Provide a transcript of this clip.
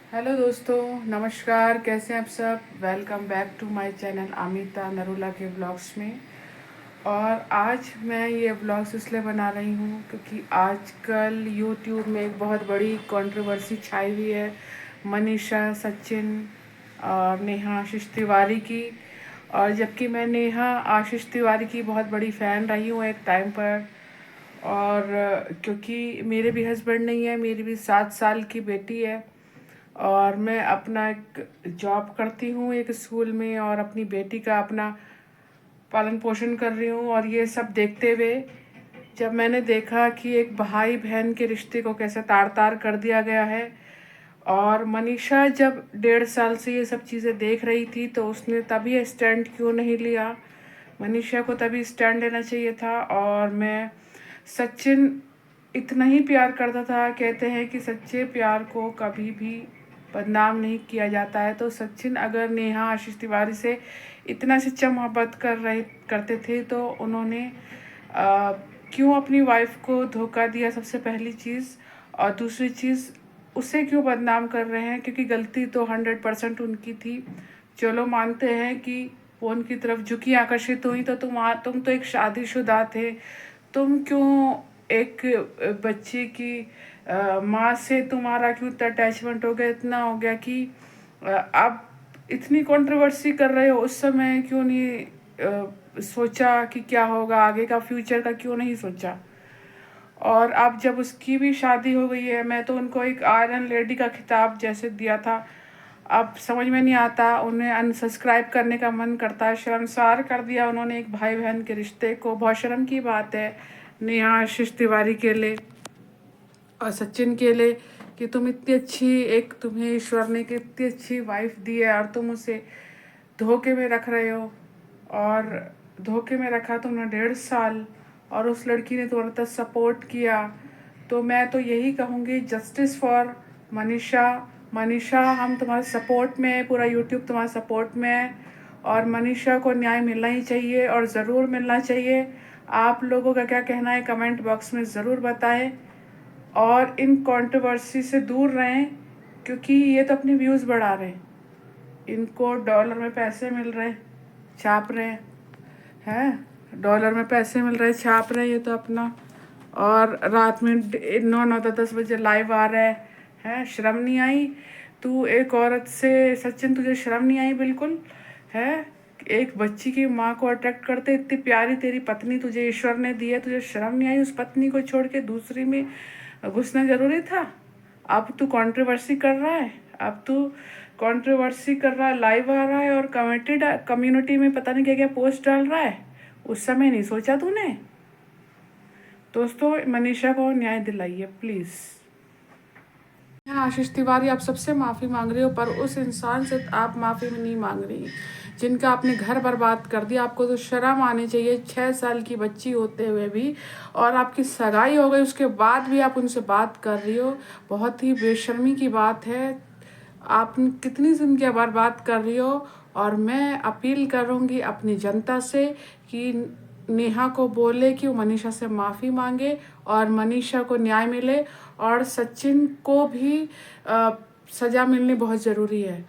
Hello दोस्तों, नमस्कार। कैसे हैं आप सब? Welcome back to my channel Amita Narula के ब्लॉग्स में। और आज मैं ये ब्लॉग्स इसलिए बना रही हूँ क्योंकि आजकल यूट्यूब में एक बहुत बड़ी कंट्रोवर्सी छाई हुई है मनीषा, सचिन और नेहा आशीष तिवारी की। और जबकि मैं नेहा आशीष तिवारी की बहुत बड़ी फ़ैन रही हूँ एक टाइम पर। और क्योंकि मेरे भी हस्बैंड नहीं है, मेरी भी 7 साल की बेटी है और मैं अपना एक जॉब करती हूँ एक स्कूल में और अपनी बेटी का अपना पालन पोषण कर रही हूँ। और ये सब देखते हुए जब मैंने देखा कि एक भाई बहन के रिश्ते को कैसे तार तार कर दिया गया है, और मनीषा जब 1.5 साल से ये सब चीज़ें देख रही थी तो उसने तभी स्टैंड क्यों नहीं लिया। मनीषा को तभी स्टैंड लेना चाहिए था। और मैं सचिन इतना ही प्यार करता था। कहते हैं कि सच्चे प्यार को कभी भी बदनाम नहीं किया जाता है। तो सचिन अगर नेहा आशीष तिवारी से इतना सच्चा मोहब्बत करते थे तो उन्होंने आ, क्यों अपनी वाइफ को धोखा दिया, सबसे पहली चीज़। और दूसरी चीज़, उसे क्यों बदनाम कर रहे हैं? क्योंकि गलती तो 100% उनकी थी। चलो मानते हैं कि वो उनकी तरफ झुकी, आकर्षित हुई, तो तुम तो एक शादीशुदा थे। तुम क्यों एक बच्चे की माँ से तुम्हारा क्यों इतना अटैचमेंट हो गया, इतना हो गया कि आप इतनी कंट्रोवर्सी कर रहे हो? उस समय क्यों नहीं सोचा कि क्या होगा आगे का, फ्यूचर का क्यों नहीं सोचा? और अब जब उसकी भी शादी हो गई है, मैं तो उनको एक आयरन लेडी का खिताब जैसे दिया था। अब समझ में नहीं आता, उन्हें अनसब्सक्राइब करने का मन करता है। शर्मसार कर दिया उन्होंने एक भाई बहन के रिश्ते को। बहुत शर्म की बात है नेहा आशीष तिवारी के लिए और सचिन के लिए कि तुम इतनी अच्छी, एक तुम्हें ईश्वर ने कि इतनी अच्छी वाइफ दी है और तुम उसे धोखे में रख रहे हो। और धोखे में रखा तुमने 1.5 साल, और उस लड़की ने तुम्हारे तरफ सपोर्ट किया। तो मैं तो यही कहूँगी, जस्टिस फॉर मनीषा। मनीषा, हम तुम्हारे सपोर्ट में हैं, पूरा यूट्यूब तुम्हारे सपोर्ट में है। और मनीषा को न्याय मिलना ही चाहिए और ज़रूर मिलना चाहिए। आप लोगों का क्या कहना है कमेंट बॉक्स में ज़रूर बताएं। और इन कंट्रोवर्सी से दूर रहें क्योंकि ये तो अपने व्यूज़ बढ़ा रहे हैं। इनको डॉलर में पैसे मिल रहे, छाप रहे हैं, डॉलर में पैसे मिल रहे, छाप रहे हैं ये तो अपना। और रात में 9 9 10 10 बजे लाइव आ रहा है। शर्म नहीं आई? तू एक औरत से, सचिन तुझे शर्म नहीं आई बिल्कुल? है एक बच्ची की माँ को अट्रैक्ट करते, इतनी प्यारी तेरी पत्नी तुझे ईश्वर ने दी है, तुझे शर्म नहीं आई उस पत्नी को छोड़ के दूसरी में घुसना जरूरी था? अब तू कंट्रोवर्सी कर रहा है, अब तू कंट्रोवर्सी कर रहा है, लाइव आ रहा है और कम्युनिटी में पता नहीं क्या क्या पोस्ट डाल रहा है। उस समय नहीं सोचा तूने? दोस्तों, मनीषा को न्याय दिलाइए प्लीज़। हाँ आशीष तिवारी, आप सबसे माफ़ी मांग रहे हो पर उस इंसान से आप माफ़ी नहीं मांग रही जिनका आपने घर बर्बाद कर दिया। आपको तो शर्म आनी चाहिए, 6 साल की बच्ची होते हुए भी, और आपकी सगाई हो गई उसके बाद भी आप उनसे बात कर रही हो। बहुत ही बेशर्मी की बात है। आप कितनी ज़िंदगियाँ बर्बाद कर रही हो। और मैं अपील करूँगी अपनी जनता से कि नेहा को बोले कि वो मनीषा से माफ़ी मांगे और मनीषा को न्याय मिले। और सचिन को भी सज़ा मिलनी बहुत ज़रूरी है।